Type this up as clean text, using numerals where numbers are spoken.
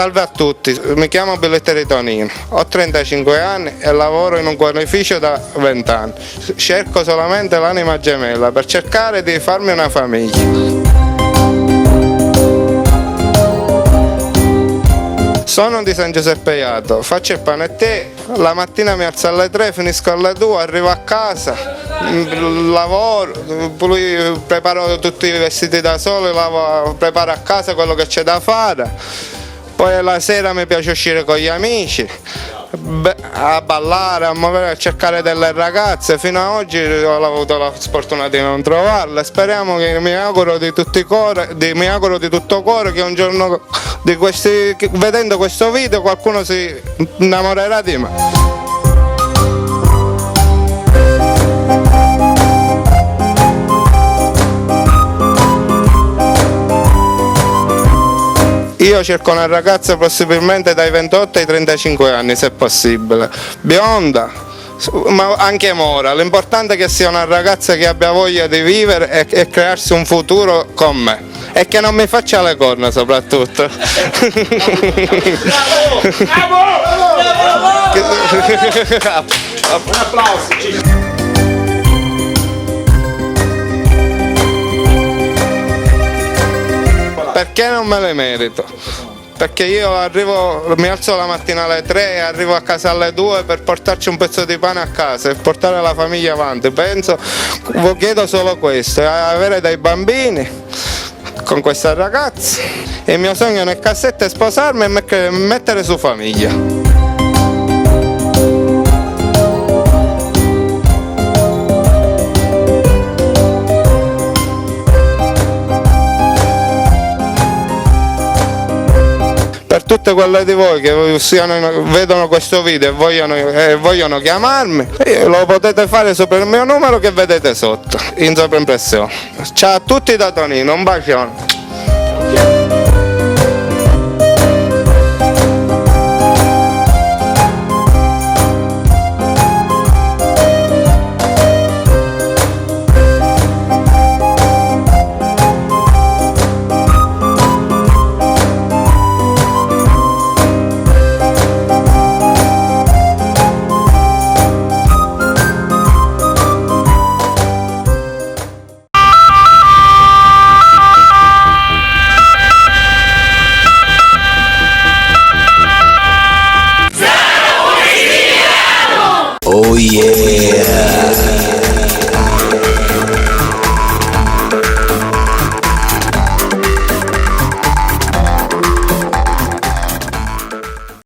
Salve a tutti, mi chiamo Belletteri Tonino, ho 35 anni e lavoro in un guarnificio da 20 anni. Cerco solamente l'anima gemella per cercare di farmi una famiglia. Sono di San Giuseppe Jato, faccio il panettiere, la mattina mi alzo alle 3, finisco alle 2, arrivo a casa, lavoro, preparo tutti i vestiti da sole, preparo a casa quello che c'è da fare. Poi la sera mi piace uscire con gli amici, a ballare, a muovere, a cercare delle ragazze. Fino ad oggi ho avuto la sfortuna di non trovarle. Speriamo che mi auguro di tutto cuore che un giorno vedendo questo video qualcuno si innamorerà di me. Io cerco una ragazza possibilmente dai 28 ai 35 anni, se possibile, bionda, ma anche mora. L'importante è che sia una ragazza che abbia voglia di vivere e crearsi un futuro con me. E che non mi faccia le corna soprattutto. Un applauso. Perché non me le merito? Perché io mi alzo la mattina alle 3 e arrivo a casa alle 2 per portarci un pezzo di pane a casa e portare la famiglia avanti. Chiedo solo questo, avere dei bambini con questa ragazza. Il mio sogno nel cassetto è sposarmi e mettere su famiglia. Per tutte quelle di voi che vedono questo video e vogliono chiamarmi, lo potete fare sopra il mio numero che vedete sotto, in sovraimpressione. Ciao a tutti da Tonino, un bacione. Oh yeah!